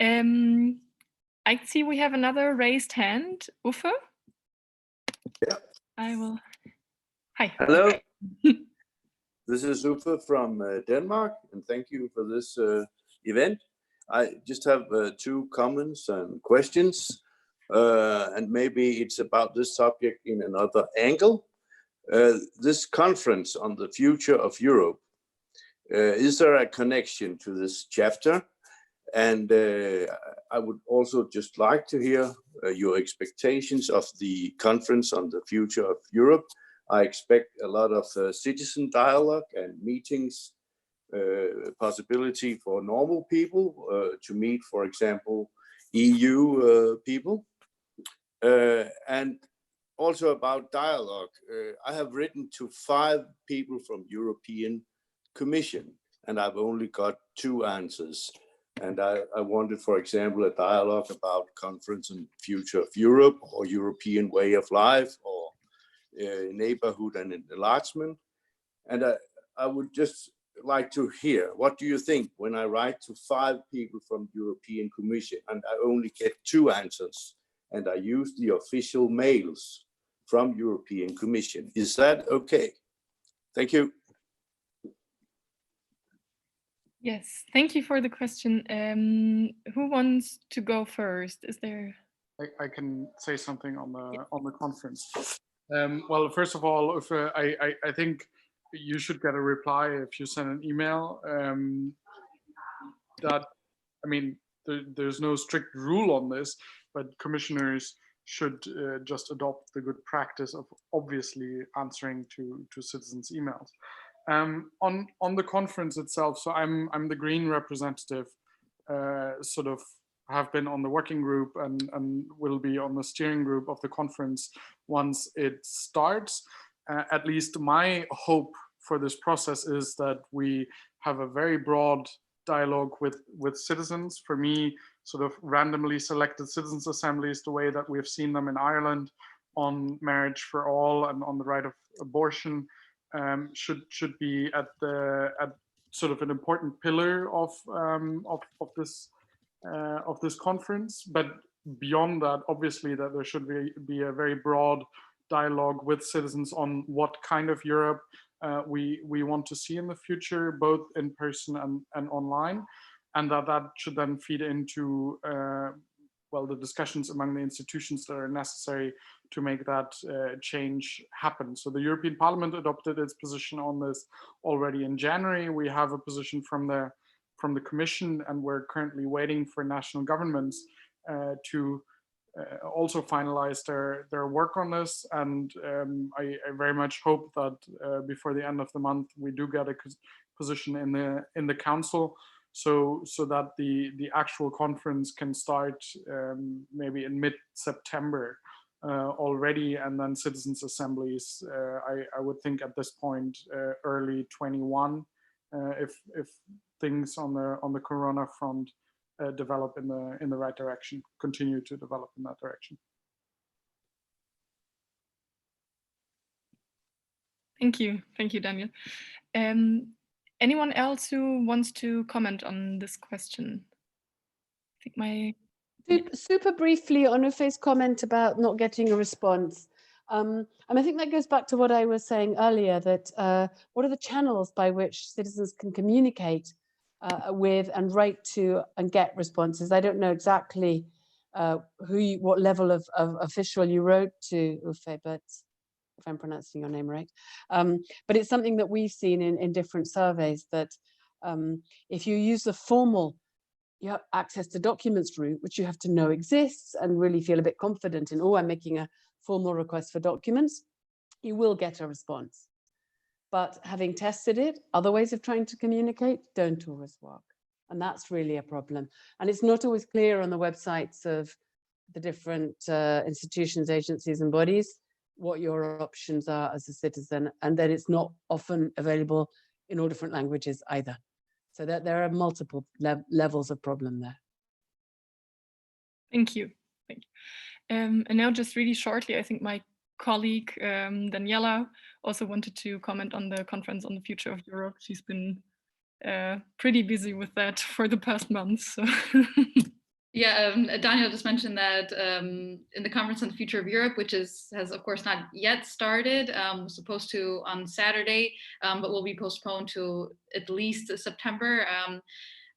I see we have another raised hand. Uffe? Yeah. I will. Hi. Hello. This is Uffe from Denmark, and thank you for this event. I just have two comments and questions, and maybe it's about this subject in another angle. This conference on the future of Europe, is there a connection to this chapter? And I would also just like to hear your expectations of the conference on the future of Europe. I expect a lot of citizen dialogue and meetings, possibility for normal people to meet, for example, EU people. And also about dialogue, I have written to 5 people from European Commission, and I've only got 2 answers. And I wanted, for example, a dialogue about conference on future of Europe or European way of life or neighborhood and enlargement. And I would just like to hear, what do you think when I write to 5 people from European Commission and I only get 2 answers and I use the official mails from European Commission? Is that okay? Thank you. Yes, thank you for the question. Who wants to go first? Is there? I can say something on the conference. Well, first of all, if I think you should get a reply if you send an email. That, I mean, there's no strict rule on this, but commissioners should just adopt the good practice of obviously answering to citizens' emails. On the conference itself, so I'm the Green representative, sort of have been on the working group and will be on the steering group of the conference once it starts. At least my hope for this process is that we have a very broad dialogue with citizens. For me, sort of randomly selected citizens' assemblies, the way that we've seen them in Ireland on marriage for all and on the right of abortion, should be at sort of an important pillar of this conference. But beyond that, obviously, that there should be a very broad dialogue with citizens on what kind of Europe we want to see in the future, both in person and online, and that should then feed into well, the discussions among the institutions that are necessary to make that change happen. So the European Parliament adopted its position on this already in January. We have a position from the Commission, and we're currently waiting for national governments to also finalize their work on this. And I very much hope that before the end of the month we do get a position in the Council, so that the actual conference can start maybe in mid-September already, and then citizens' assemblies, I would think at this point early 21, if things on the Corona front develop in the right direction, continue to develop in that direction. Thank you, Daniel. Anyone else who wants to comment on this question? I think super briefly on Uffe's comment about not getting a response. And I think that goes back to what I was saying earlier, that what are the channels by which citizens can communicate with and write to and get responses? I don't know exactly what level of official you wrote to, Uffe, but if I'm pronouncing your name right. But it's something that we've seen in different surveys, that if you use the formal access to documents route, which you have to know exists and really feel a bit confident in, oh, I'm making a formal request for documents, you will get a response. But having tested it, other ways of trying to communicate don't always work. And that's really a problem. And it's not always clear on the websites of the different institutions, agencies and bodies what your options are as a citizen. And then it's not often available in all different languages either. So that there are multiple levels of problem there. Thank you. And now just really shortly, I think my colleague Daniela also wanted to comment on the conference on the future of Europe. She's been pretty busy with that for the past months. So Yeah, Daniel just mentioned that in the Conference on the Future of Europe, which has of course not yet started, was supposed to on Saturday, but will be postponed to at least September.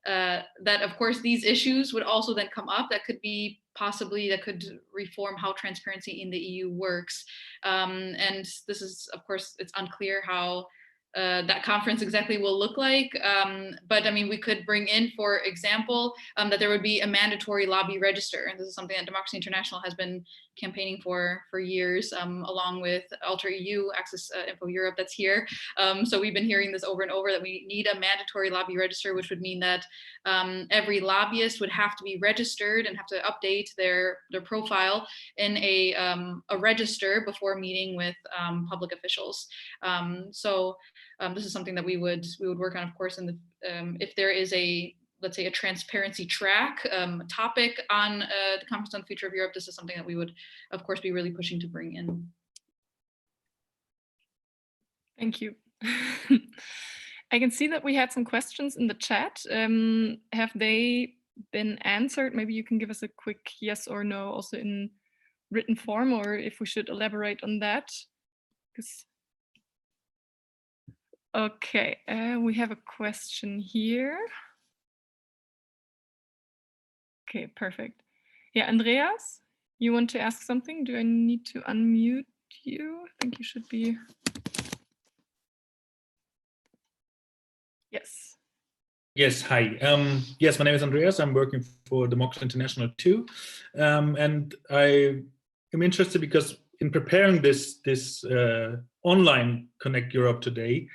That of course these issues would also then come up. That could be possibly, that could reform how transparency in the EU works. And this is, of course, it's unclear how that conference exactly will look like. But I mean, we could bring in, for example, that there would be a mandatory lobby register. And this is something that Democracy International has been campaigning for years, along with Alter EU, Access Info Europe that's here. So we've been hearing this over and over, that we need a mandatory lobby register, which would mean that every lobbyist would have to be registered and have to update their profile in a register before meeting with public officials. So this is something that we would work on, of course, in the if there is a, let's say, a transparency track topic on the Conference on the Future of Europe. This is something that we would, of course, be really pushing to bring in. Thank you. I can see that we had some questions in the chat. Have they been answered? Maybe you can give us a quick yes or no also in written form, or if we should elaborate on that. Okay, we have a question here. Okay, perfect. Yeah, Andreas, you want to ask something? Do I need to unmute you? I think you should be. Yes. Yes, hi. Yes, my name is Andreas. I'm working for Democracy International too. And I am interested because in preparing this online Connect Europe today,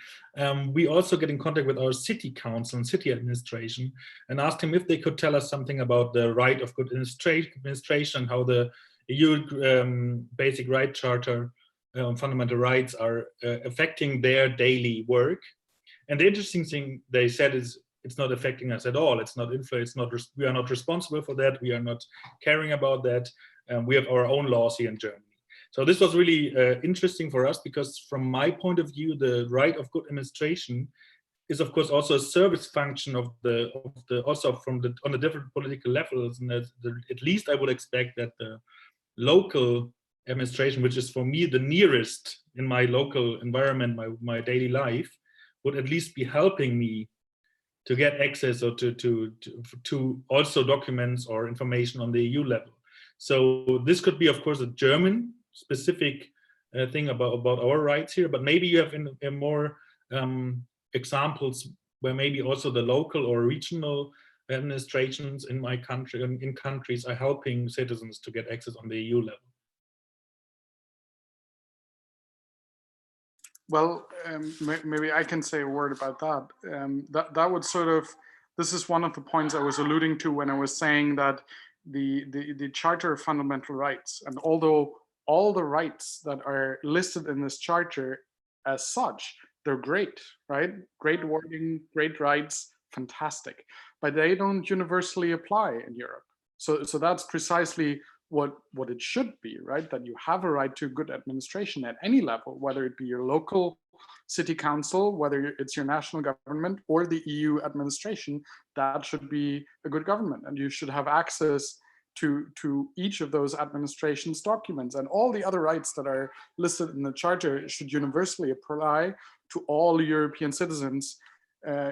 we also get in contact with our city council and city administration and asked them if they could tell us something about the right of good administration, how the EU Basic Right Charter fundamental rights are affecting their daily work. And the interesting thing they said is, it's not affecting us at all. It's not we are not responsible for that. We are not caring about that. We have our own laws here in Germany. So this was really interesting for us, because from my point of view, the right of good administration is of course also a service function of the also from the on the different political levels. And at least I would expect that the local administration, which is for me the nearest in my local environment, my daily life, would at least be helping me to get access or to also documents or information on the EU level. So this could be, of course, a German specific thing about our rights here, but maybe you have in more examples where maybe also the local or regional administrations in my country, in countries, are helping citizens to get access on the EU level. Well, maybe I can say a word about that. That would sort of, this is one of the points I was alluding to when I was saying that the Charter of Fundamental Rights, and although all the rights that are listed in this charter as such, they're great, right? Great wording, great rights, fantastic, but they don't universally apply in Europe. So that's precisely what it should be, right? That you have a right to good administration at any level, whether it be your local city council, whether it's your national government or the EU administration. That should be a good government, and you should have access to each of those administration's documents, and all the other rights that are listed in the charter should universally apply to all European citizens,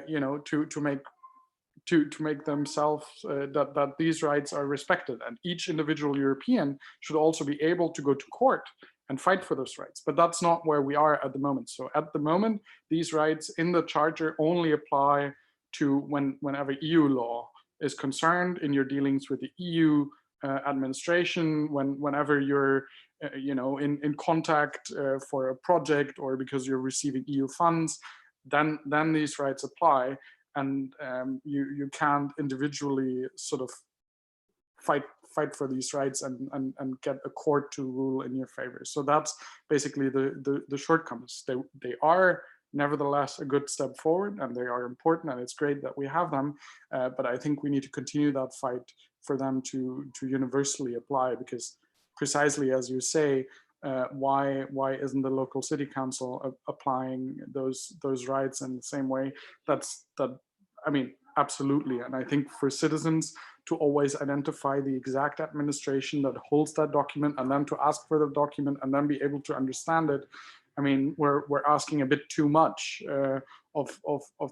you know, to make themselves that these rights are respected. And each individual European should also be able to go to court and fight for those rights. But that's not where we are at the moment. So at the moment, these rights in the charter only apply to whenever EU law is concerned in your dealings with the EU administration, whenever you're you know, in contact for a project, or because you're receiving EU funds, then these rights apply. And you can't individually sort of fight for these rights and get a court to rule in your favor. So that's basically the shortcomings. They are nevertheless a good step forward, and they are important, and it's great that we have them. But I think we need to continue that fight for them to universally apply, because precisely as you say, why isn't the local city council applying those rights in the same way? I mean, absolutely. And I think for citizens, to always identify the exact administration that holds that document and then to ask for the document and then be able to understand it. I mean, we're asking a bit too much of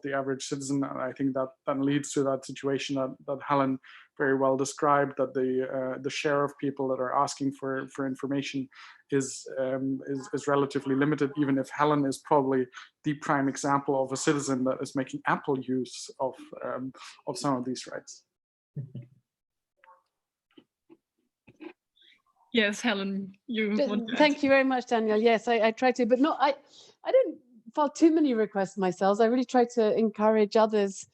the average citizen, and I think that then leads to that situation that Helen very well described, that the share of people that are asking for information is relatively limited, even if Helen is probably the prime example of a citizen that is making ample use of some of these rights. Yes, Helen, you want to Thank you very much, Daniel. Yes, I try to, but no, I don't file too many requests myself. I really try to encourage others,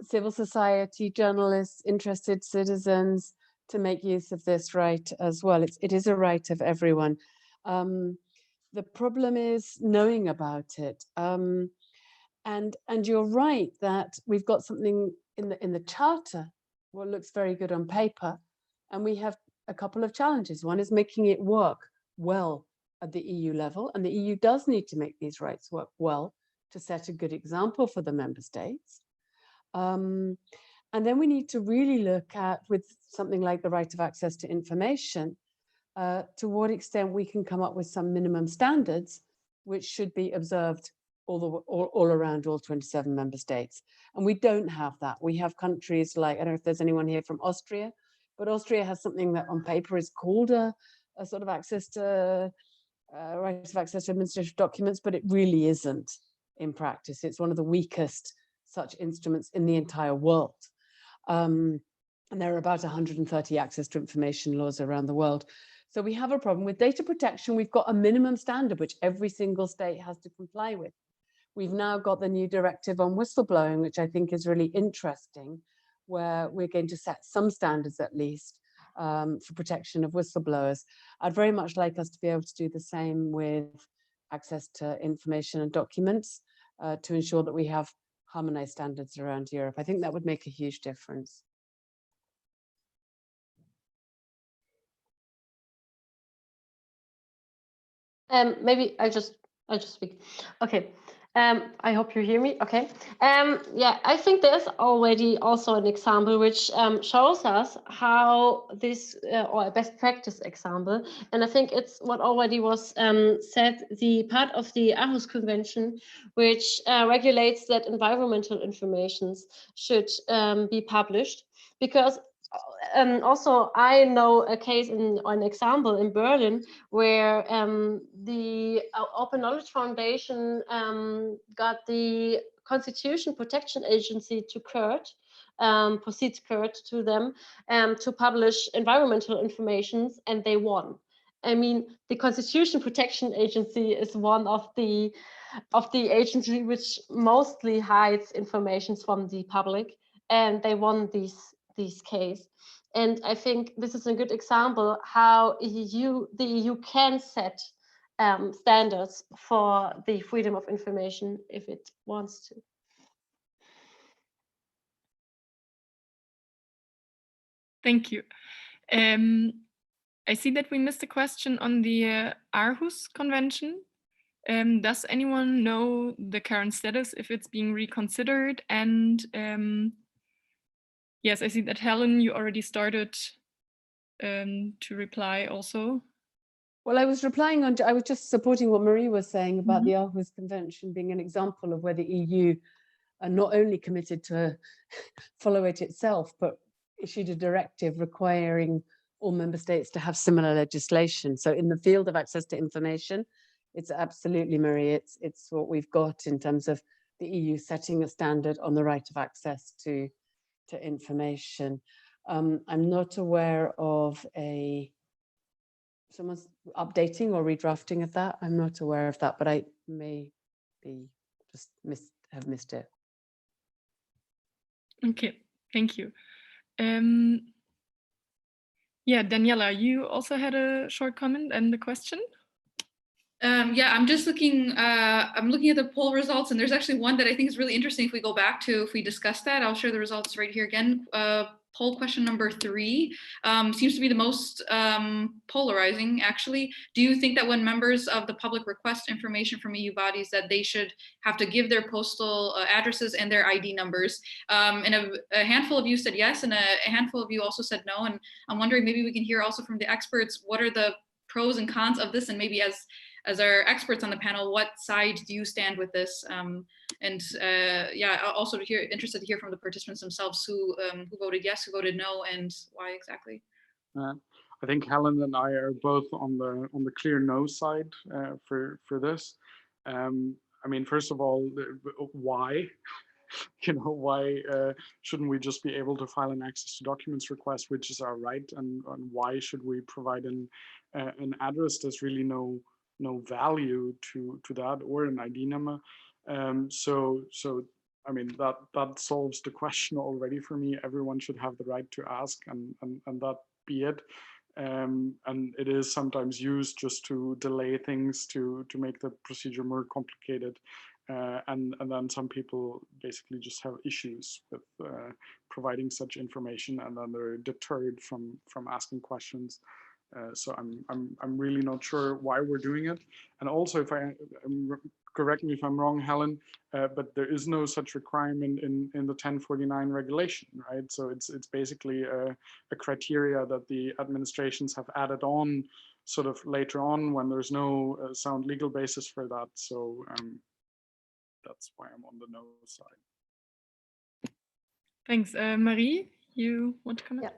civil society, journalists, interested citizens, to make use of this right as well. It is a right of everyone. The problem is knowing about it. And you're right that we've got something in the charter, what looks very good on paper, and we have a couple of challenges. One is making it work well at the EU level, and the EU does need to make these rights work well to set a good example for the member states. And then we need to really look at, with something like the right of access to information, to what extent we can come up with some minimum standards which should be observed all around all 27 member states. And we don't have that. We have countries like, I don't know if there's anyone here from Austria, but Austria has something that on paper is called a sort of access to right of access to administrative documents, but it really isn't in practice. It's one of the weakest such instruments in the entire world. And there are about 130 access to information laws around the world. So we have a problem with data protection. We've got a minimum standard which every single state has to comply with. We've now got the new directive on whistleblowing, which I think is really interesting, where we're going to set some standards at least for protection of whistleblowers. I'd very much like us to be able to do the same with access to information and documents to ensure that we have harmonized standards around Europe. I think that would make a huge difference. Maybe I just speak. Okay. I hope you hear me. Okay. Yeah, I think there's already also an example which shows us how this, or a best practice example, and I think it's what already was said, the part of the Aarhus Convention, which regulates that environmental information should be published, because also I know a case or an example in Berlin where the Open Knowledge Foundation got the Constitution Protection Agency to proceed to them to publish environmental information, and they won. I mean, the Constitution Protection Agency is one of the agencies which mostly hides information from the public, and they won this case. And I think this is a good example how the EU can set standards for the freedom of information if it wants to. Thank you. I see that we missed a question on the Aarhus Convention. Does anyone know the current status, if it's being reconsidered? And yes, I see that Helen, you already started to reply also. Well, I was just supporting what Marie was saying about the Aarhus Convention being an example of where the EU are not only committed to follow it itself, but issued a directive requiring all member states to have similar legislation. So in the field of access to information, it's absolutely, Marie, it's what we've got in terms of the EU setting a standard on the right of access to information. I'm not aware of someone's updating or redrafting of that. I'm not aware of that, but I may be just have missed it. Okay, thank you. Yeah, Daniela, you also had a short comment and a question. Yeah, I'm just looking. I'm looking at the poll results, and there's actually one that I think is really interesting. If we go back to, if we discuss that, I'll share the results right here again. poll question number 3 seems to be the most polarizing, actually. Do you think that when members of the public request information from EU bodies that they should have to give their postal addresses and their ID numbers? And a handful of you said yes, and a handful of you also said no. And I'm wondering, maybe we can hear also from the experts, what are the pros and cons of this? And maybe as our experts on the panel, what side do you stand with this? Yeah, also interested to hear from the participants themselves who voted yes, who voted no, and why exactly. I think Helen and I are both on the clear no side for this. I mean, first of all, why? Why shouldn't we just be able to file an access to documents request, which is our right, and why should we provide an address? There's really no value to that, or an ID number. So I mean, that solves the question already for me. Everyone should have the right to ask, and that be it. And it is sometimes used just to delay things, to make the procedure more complicated. And then some people basically just have issues with providing such information, and then they're deterred from asking questions. So I'm really not sure why we're doing it. And also, correct me if I'm wrong, Helen, but there is no such requirement in the 1049 regulation, right? So it's basically a criteria that the administrations have added on sort of later on when there's no sound legal basis for that. So that's why I'm on the no side. Thanks. Marie, you want to comment?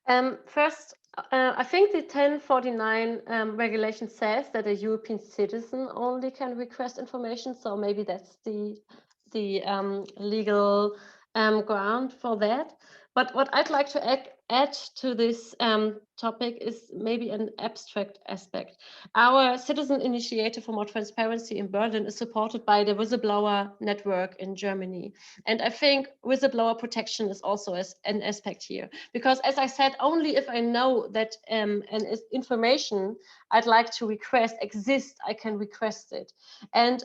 Yeah. First, I think the 1049 regulation says that a European citizen only can request information. So maybe that's the legal ground for that. But what I'd like to add to this topic is maybe an abstract aspect. Our citizen initiative for more transparency in Berlin is supported by the whistleblower network in Germany. And I think whistleblower protection is also an aspect here. Because as I said, only if I know that an information I'd like to request exists, I can request it. And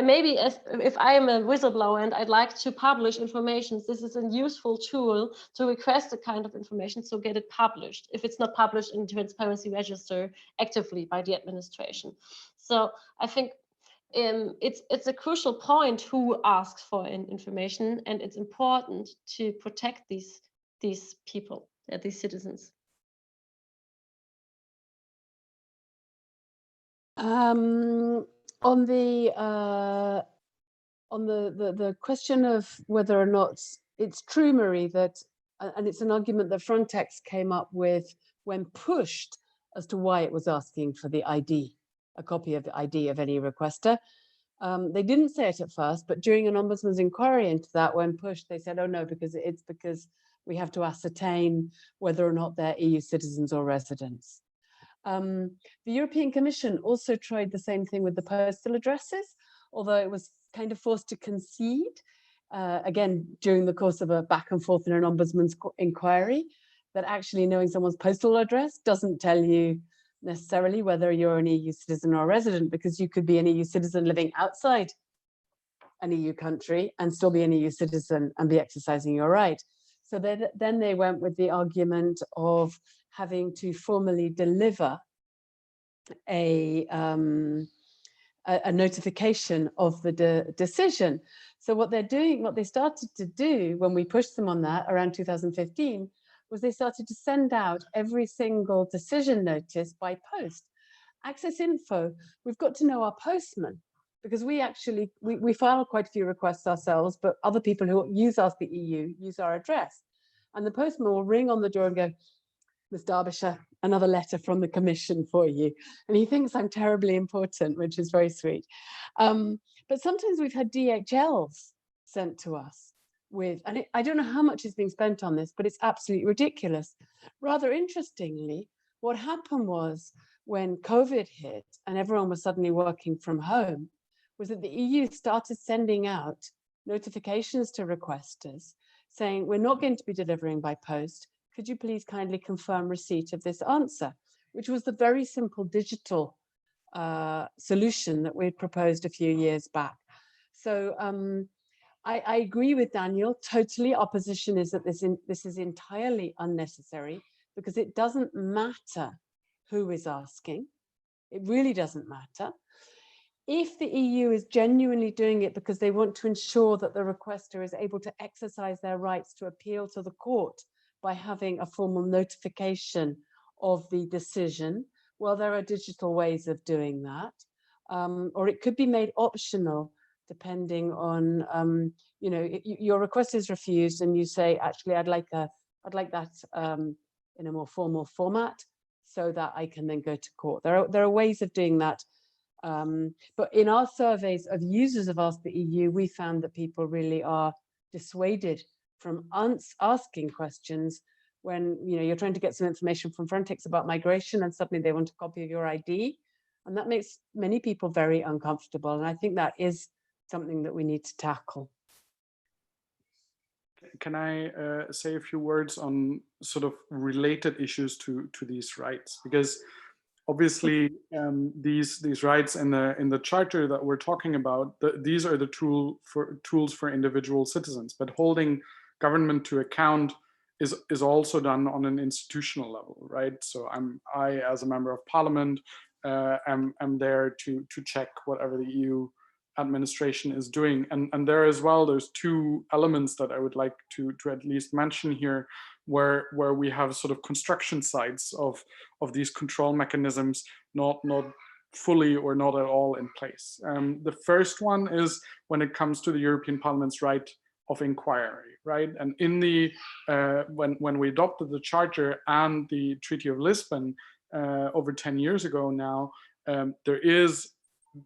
maybe if I am a whistleblower and I'd like to publish information, this is a useful tool to request a kind of information, so get it published if it's not published in Transparency Register actively by the administration. So I think it's a crucial point who asks for information, and it's important to protect these people, these citizens. On the question of whether or not it's true, Marie, that, and it's an argument that Frontex came up with when pushed as to why it was asking for the ID, a copy of the ID of any requester. They didn't say it at first, but during an ombudsman's inquiry into that, when pushed, they said, oh no, because we have to ascertain whether or not they're EU citizens or residents. The European Commission also tried the same thing with the postal addresses, although it was kind of forced to concede, again, during the course of a back and forth in an ombudsman's inquiry, that actually knowing someone's postal address doesn't tell you necessarily whether you're an EU citizen or a resident, because you could be an EU citizen living outside an EU country and still be an EU citizen and be exercising your right. So then they went with the argument of having to formally deliver a notification of the decision. So what they started to do when we pushed them on that around 2015, was they started to send out every single decision notice by post. Access Info, we've got to know our postman, because we file quite a few requests ourselves, but other people who use us, the EU, use our address. And the postman will ring on the door and go, Ms. Derbyshire, another letter from the Commission for you. And he thinks I'm terribly important, which is very sweet. But sometimes we've had DHLs sent to us with, and I don't know how much is being spent on this, but it's absolutely ridiculous. Rather interestingly, what happened was when COVID hit and everyone was suddenly working from home, was that the EU started sending out notifications to requesters saying, we're not going to be delivering by post. Could you please kindly confirm receipt of this answer? Which was the very simple digital solution that we proposed a few years back. So I agree with Daniel totally. Our position is that this is entirely unnecessary, because it doesn't matter who is asking. It really doesn't matter. If the EU is genuinely doing it because they want to ensure that the requester is able to exercise their rights to appeal to the court by having a formal notification of the decision, well, there are digital ways of doing that. Or it could be made optional, depending on, you know, your request is refused and you say, actually, I'd like that in a more formal format so that I can then go to court. There are ways of doing that. But in our surveys of users of Ask the EU, we found that people really are dissuaded from asking questions when, you know, you're trying to get some information from Frontex about migration and suddenly they want a copy of your ID. And that makes many people very uncomfortable. And I think that is something that we need to tackle. Can I say a few words on sort of related issues to these rights? Because obviously these rights in the charter that we're talking about, these are the tools for individual citizens, but holding government to account is also done on an institutional level, right? So I as a member of parliament am there to check whatever the EU administration is doing, and there as well there's two elements that I would like to at least mention here, where we have sort of construction sites of these control mechanisms not fully or not at all in place. The first one is when it comes to the European Parliament's right of inquiry, right? And in the when we adopted the Charter and the Treaty of Lisbon over 10 years ago now, there is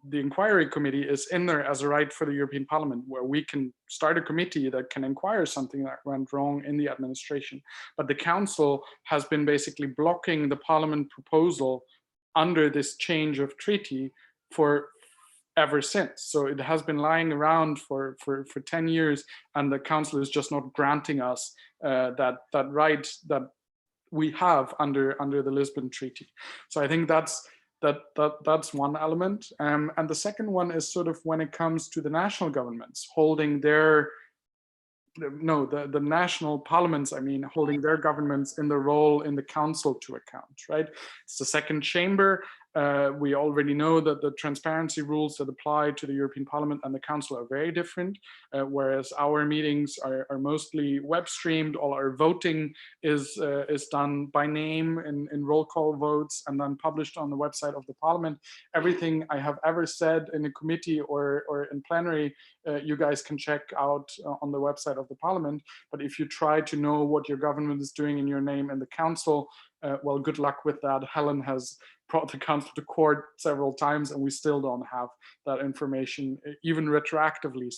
the inquiry committee is in there as a right for the European Parliament, where we can start a committee that can inquire something that went wrong in the administration. But the council has been basically blocking the Parliament proposal under this change of treaty for ever since. So it has been lying around for 10 years, and the council is just not granting us that right that we have under the Lisbon Treaty. So I think that's one element. And the second one is sort of when it comes to the national governments holding their, the national parliaments, I mean, holding their governments in the role in the council to account, right? It's the second chamber. We already know that the transparency rules that apply to the European Parliament and the Council are very different, whereas our meetings are mostly web streamed. All our voting is done by name in roll call votes and then published on the website of the Parliament. Everything I have ever said in a committee or in plenary, you guys can check out on the website of the Parliament. But if you try to know what your government is doing in your name in the Council, well, good luck with that. Helen has brought the council to court several times, and we still don't have that information, even retroactively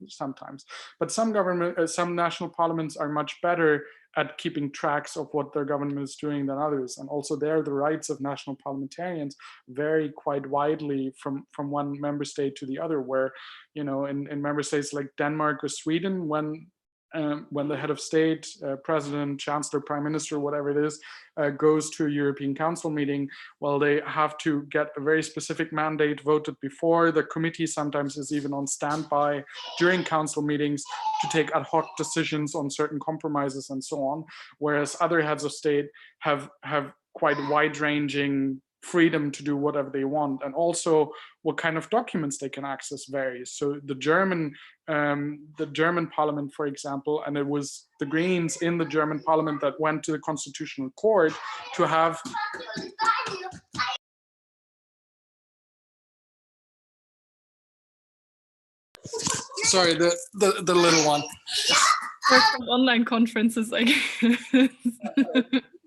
sometimes. But some national parliaments are much better at keeping tracks of what their government is doing than others. And also there, the rights of national parliamentarians vary quite widely from one member state to the other, where, you know, in member states like Denmark or Sweden, when the head of state, president, chancellor, prime minister, whatever it is, goes to a European Council meeting, well, they have to get a very specific mandate voted before. The committee sometimes is even on standby during council meetings to take ad hoc decisions on certain compromises and so on, whereas other heads of state have quite wide-ranging freedom to do whatever they want, and also what kind of documents they can access varies. So the German Parliament, for example, and it was the Greens in the German Parliament that went to the Constitutional Court to have. Sorry, the little one. Or some online conferences, I guess.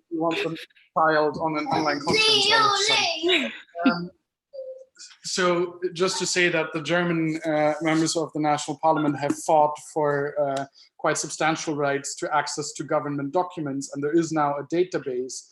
You want the child on an online conference. So just to say that the German members of the National Parliament have fought for quite substantial rights to access to government documents, and there is now a database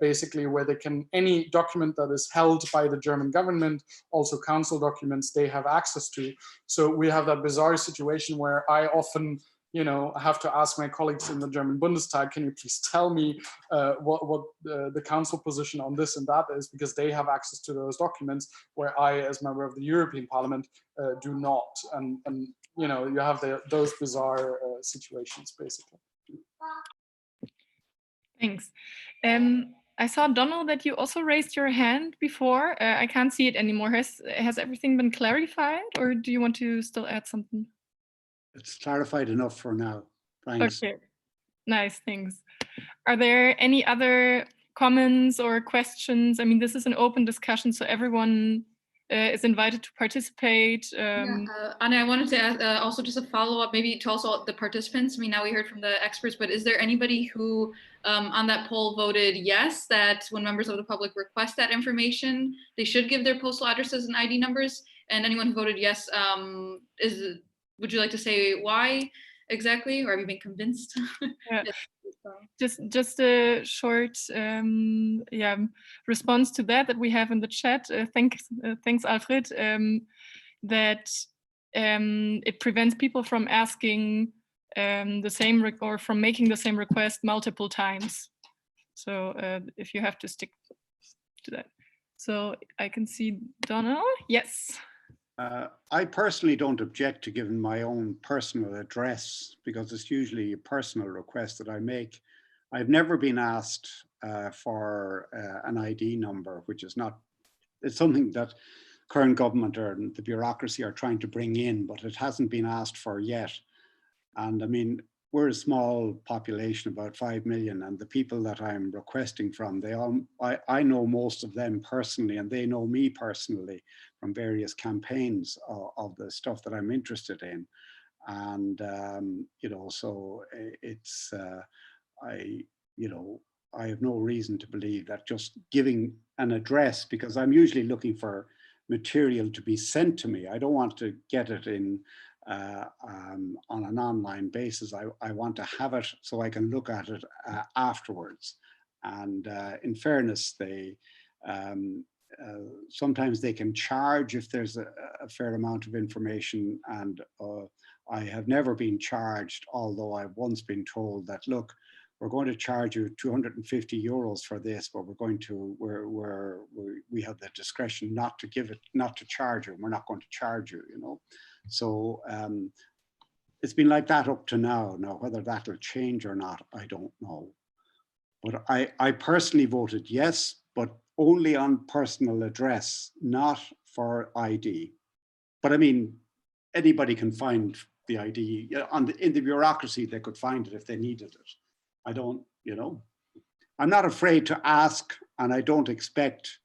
basically where they can, any document that is held by the German government, also council documents, they have access to. So we have that bizarre situation where I often, you know, I have to ask my colleagues in the German Bundestag, can you please tell me what the council position on this and that is, because they have access to those documents, where I, as member of the European Parliament, do not. And you know, you have those bizarre situations basically. Thanks. I saw, Donal, that you also raised your hand before. I can't see it anymore. Has everything been clarified, or do you want to still add something? It's clarified enough for now. Thanks. Okay, nice, thanks. Are there any other comments or questions? I mean, this is an open discussion, so everyone is invited to participate. Anna, I wanted to ask also just a follow-up, maybe to also the participants. I mean, now we heard from the experts, but is there anybody who on that poll voted yes, that when members of the public request that information, they should give their postal addresses and ID numbers? And anyone who voted yes, would you like to say why exactly, or have you been convinced? Yeah. Just a short response to that we have in the chat. Thanks, Alfred. That it prevents people from asking the same or from making the same request multiple times. So if you have to stick to that. So I can see Donal. Yes. I personally don't object to giving my own personal address because it's usually a personal request that I make. I've never been asked for an ID number, which is not, it's something that current government or the bureaucracy are trying to bring in, but it hasn't been asked for yet. And I mean, we're a small population, about 5 million, and the people that I'm requesting from, I know most of them personally, and they know me personally from various campaigns of the stuff that I'm interested in. And, you know, so it's, I have no reason to believe that just giving an address, because I'm usually looking for material to be sent to me. I don't want to get it in on an online basis. I want to have it so I can look at it afterwards. And in fairness, they sometimes they can charge if there's a fair amount of information, and I have never been charged, although I've once been told that, look, we're going to charge you 250 euros for this, but we have the discretion not to give it, not to charge you. We're not going to charge you, you know. So it's been like that up to now. Now, whether that'll change or not, I don't know. But I personally voted yes, but only on personal address, not for ID. But I mean, anybody can find the ID in the bureaucracy. They could find it if they needed it. I don't, you know, I'm not afraid to ask, and I don't expect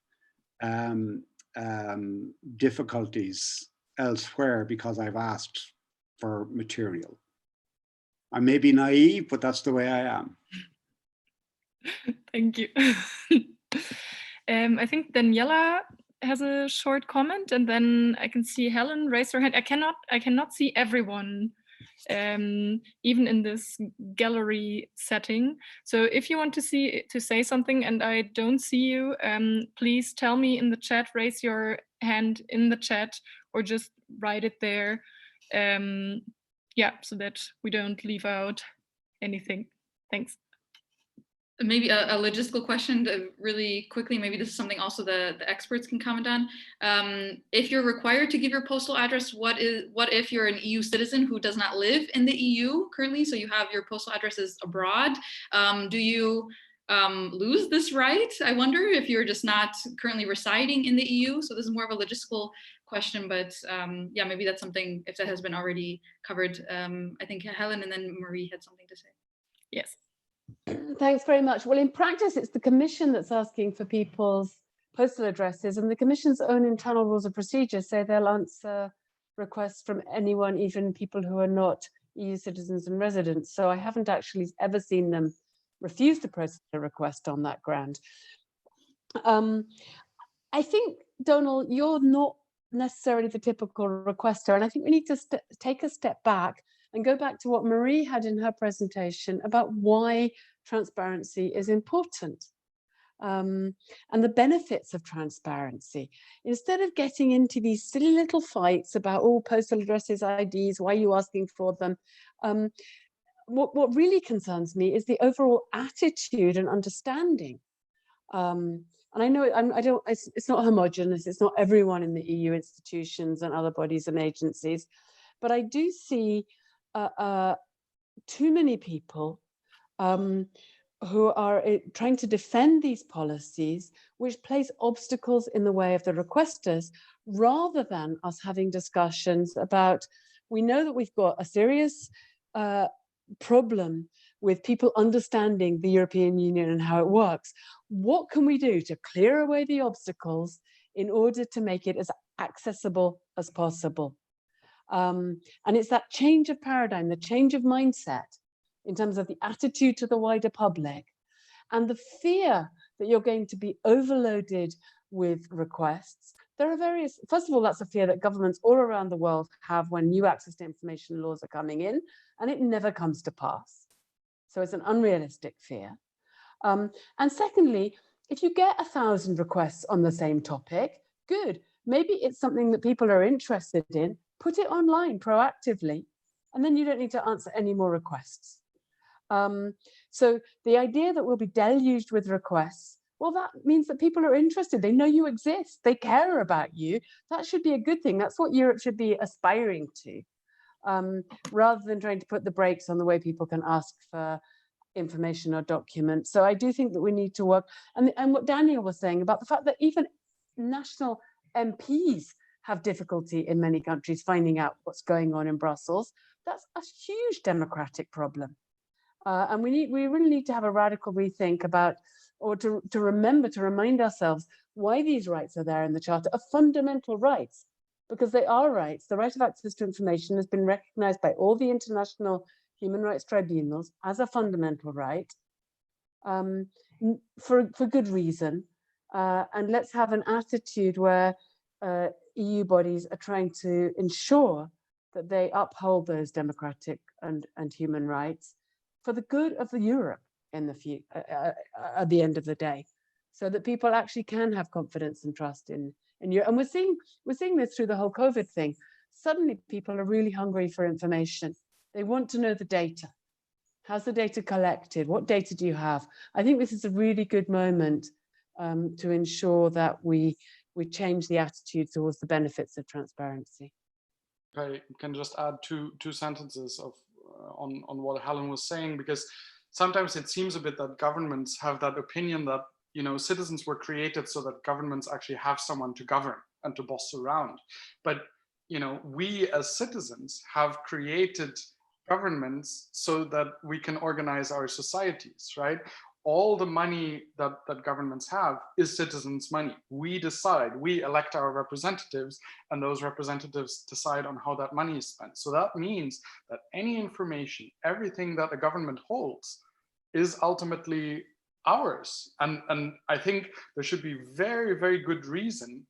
difficulties elsewhere because I've asked for material. I may be naive, but that's the way I am. Thank you. I think Daniela has a short comment, and then I can see Helen raise her hand. I cannot see everyone, even in this gallery setting. So if you want to say something and I don't see you, please tell me in the chat, raise your hand in the chat, or just write it there. Yeah, so that we don't leave out anything. Thanks. Maybe a logistical question really quickly, maybe this is something also the experts can comment on. If you're required to give your postal address, what if you're an EU citizen who does not live in the EU currently, so you have your postal addresses abroad? Do you lose this right? I wonder if you're just not currently residing in the EU. So this is more of a logistical question, but yeah, maybe that's something, if that has been already covered. I think Helen and then Marie had something to say. Yes. Thanks very much. Well, in practice, it's the Commission that's asking for people's postal addresses, and the Commission's own internal rules of procedure say they'll answer requests from anyone, even people who are not EU citizens and residents. So I haven't actually ever seen them refuse to process a request on that ground. I think, Donal, you're not necessarily the typical requester, and I think we need to take a step back and go back to what Marie had in her presentation about why transparency is important and the benefits of transparency. Instead of getting into these silly little fights about, oh, postal addresses, IDs, why are you asking for them? What really concerns me is the overall attitude and understanding. And I know it's not homogenous, it's not everyone in the EU institutions and other bodies and agencies, But I do see too many people who are trying to defend these policies, which place obstacles in the way of the requesters, rather than us having discussions about, we know that we've got a serious problem with people understanding the European Union and how it works. What can we do to clear away the obstacles in order to make it as accessible as possible? And it's that change of paradigm, the change of mindset in terms of the attitude to the wider public, and the fear that you're going to be overloaded with requests. There are various, first of all, that's a fear that governments all around the world have when new access to information laws are coming in, and it never comes to pass. So it's an unrealistic fear. And secondly, if you get 1,000 requests on the same topic, good. Maybe it's something that people are interested in, put it online proactively, and then you don't need to answer any more requests. So the idea that we'll be deluged with requests, well, that means that people are interested. They know you exist. They care about you. That should be a good thing. That's what Europe should be aspiring to, rather than trying to put the brakes on the way people can ask for information or documents. So I do think that we need to work, and what Daniel was saying about the fact that even national MPs have difficulty in many countries finding out what's going on in Brussels. That's a huge democratic problem. And we really need to have a radical rethink about, or to remind ourselves why these rights are there in the Charter are fundamental rights, because they are rights. The right of access to information has been recognized by all the international human rights tribunals as a fundamental right, for good reason. And let's have an attitude where EU bodies are trying to ensure that they uphold those democratic and human rights for the good of Europe in the at the end of the day, so that people actually can have confidence and trust in Europe. And we're seeing this through the whole COVID thing. Suddenly people are really hungry for information. They want to know the data. How's the data collected? What data do you have? I think this is a really good moment to ensure that we change the attitude towards the benefits of transparency. I can just add two sentences of on what Helen was saying, because sometimes it seems a bit that governments have that opinion that, you know, citizens were created so that governments actually have someone to govern and to boss around. But, you know, we as citizens have created governments so that we can organize our societies, right? All the money that governments have is citizens' money. We decide, we elect our representatives, and those representatives decide on how that money is spent. So that means that any information, everything that the government holds is ultimately ours. And I think there should be very, very good reason,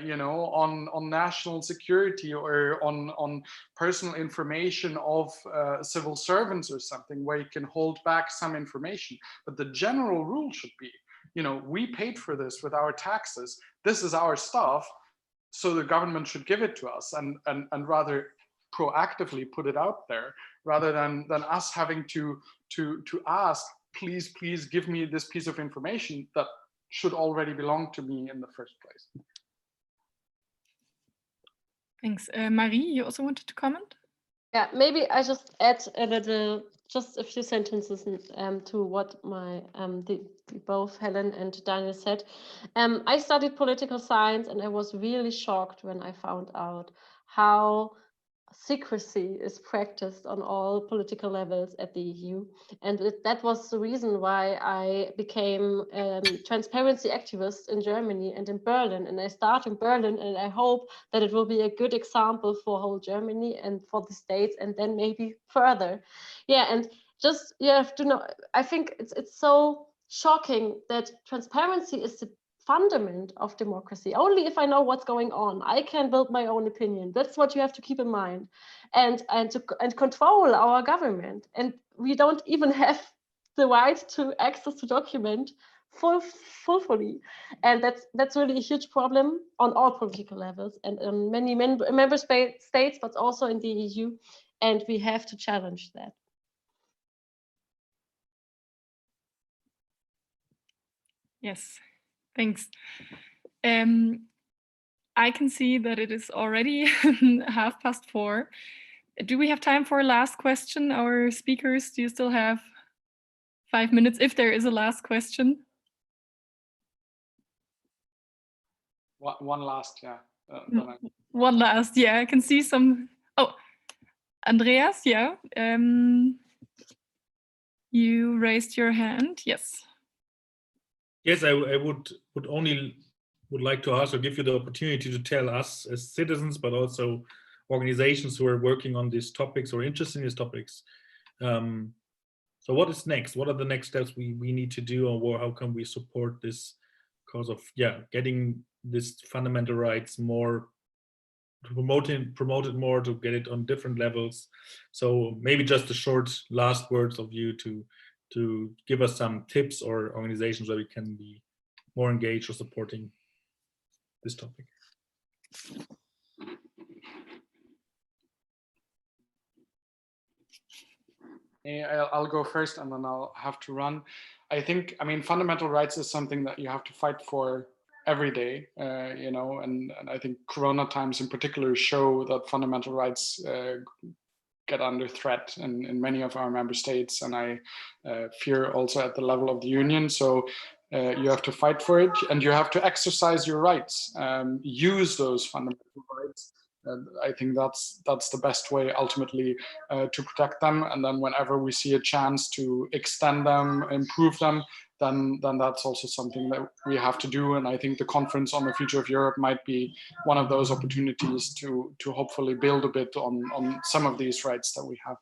you know, on national security or on personal information of civil servants or something, where you can hold back some information. But the general rule should be, you know, we paid for this with our taxes. This is our stuff, so the government should give it to us, and rather proactively put it out there, rather than us having to ask, please give me this piece of information that should already belong to me in the first place. Thanks. Marie, you also wanted to comment? Yeah, maybe I just add just a few sentences to what both Helen and Daniel said. I studied political science, and I was really shocked when I found out how secrecy is practiced on all political levels at the EU. And that was the reason why I became transparency activist in Germany and in Berlin. And I start in Berlin, and I hope that it will be a good example for whole Germany and for the States, and then maybe further. Yeah, and just, you have to know, I think it's so shocking that transparency is the fundament of democracy. Only if I know what's going on, I can build my own opinion. That's what you have to keep in mind, and control our government. And we don't even have the right to access to document fully. And that's really a huge problem on all political levels and on many member states, but also in the EU. And we have to challenge that. Yes, thanks. I can see that it is already 4:30. Do we have time for a last question? Our speakers, do you still have 5 minutes if there is a last question? One last, yeah. One last, yeah. I can see some. Oh, Andreas, yeah. You raised your hand. Yes. Yes, I would like to also give you the opportunity to tell us as citizens, but also organizations who are working on these topics or interested in these topics. So what is next? What are the next steps we need to do, or how can we support this cause of getting this fundamental rights more promoted more, to get it on different levels? So maybe just the short last words of you to give us some tips or organizations where we can be more engaged or supporting this topic. I'll go first and then I'll have to run. I think, fundamental rights is something that you have to fight for every day, and I think Corona times in particular show that fundamental rights get under threat in many of our member states, and I fear also at the level of the Union. So you have to fight for it, and you have to exercise your rights, use those fundamental rights. And I think that's the best way ultimately to protect them. And then whenever we see a chance to extend them, improve them, then that's also something that we have to do. And I think the Conference on the Future of Europe might be one of those opportunities to hopefully build a bit on some of these rights that we have.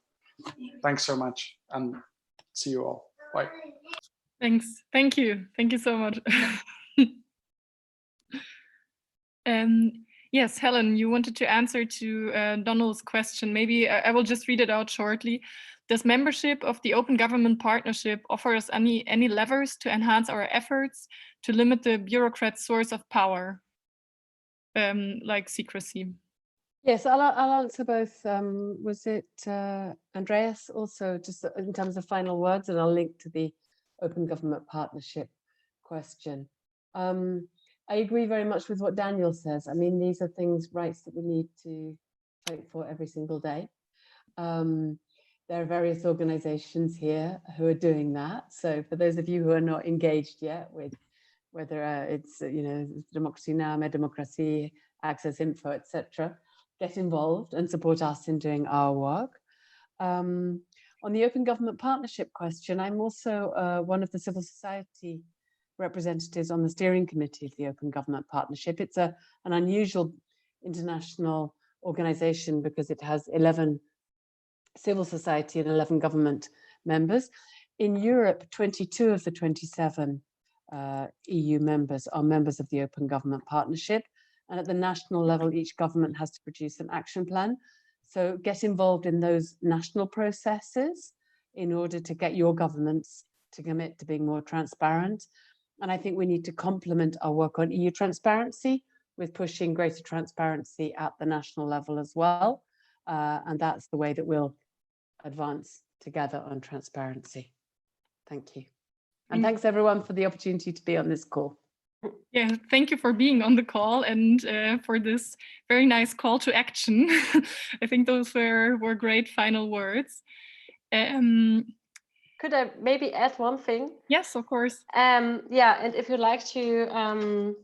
Thanks so much, and see you all. Bye. Thanks. Thank you. Thank you so much. Yes, Helen, you wanted to answer to Donal's question. Maybe I will just read it out shortly. Does membership of the Open Government Partnership offer us any levers to enhance our efforts to limit the bureaucrat's source of power, like secrecy? Yes, I'll answer both. Was it Andreas also, just in terms of final words, and I'll link to the Open Government Partnership question. I agree very much with what Daniel says. I mean, these are rights that we need to fight for every single day. There are various organizations here who are doing that. So for those of you who are not engaged yet with whether it's, Democracy Now, Mehr Demokratie, Access Info, etc., get involved and support us in doing our work. On the Open Government Partnership question, I'm also one of the civil society representatives on the steering committee of the Open Government Partnership. It's an unusual international organization because it has 11 civil society and 11 government members. In Europe, 22 of the 27 EU members are members of the Open Government Partnership. And at the national level, each government has to produce an action plan. So get involved in those national processes in order to get your governments to commit to being more transparent. And I think we need to complement our work on EU transparency with pushing greater transparency at the national level as well. And that's the way that we'll advance together on transparency. Thank you. And thanks everyone for the opportunity to be on this call. Yeah, thank you for being on the call and for this very nice call to action. I think those were great final words. Could I maybe add one thing? Yes, of course. Yeah, and if you'd like to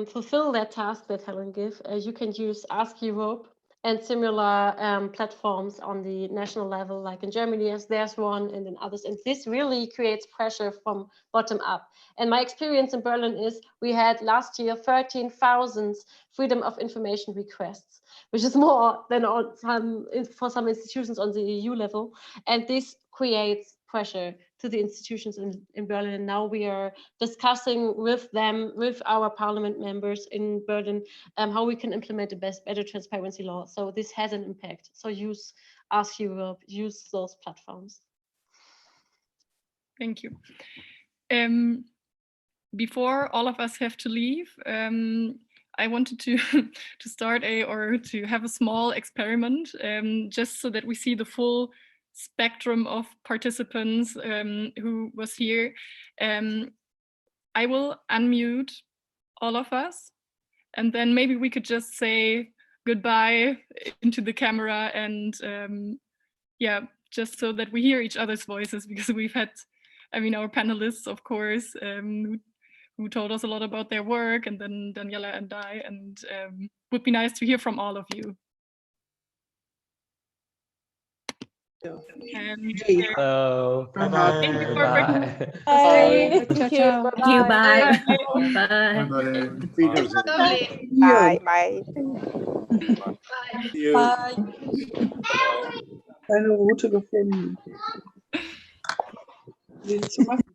fulfill that task that Helen gave, you can use Ask Europe and similar platforms on the national level, like in Germany, as there's one, and in others. And this really creates pressure from bottom up. And my experience in Berlin is we had last year 13,000 freedom of information requests, which is more than for some institutions on the EU level. And this creates pressure to the institutions in Berlin. And now we are discussing with them, with our parliament members in Berlin, how we can implement a better transparency law. So this has an impact. So use Ask Europe, use those platforms. Thank you. Before all of us have to leave, I wanted to start to have a small experiment, just so that we see the full spectrum of participants who was here. I will unmute all of us, And then maybe we could just say goodbye into the camera and yeah, just so that we hear each other's voices, because we've had, I mean, our panelists, of course, who told us a lot about their work, and then Daniela and I, and would be nice to hear from all of you. And So, thank you for bye. Bye. Thank you. Thank you. Bye. Bye. Lovely. Bye. Bye. See you. Bye. Keine Route gefunden. Wie zu machen.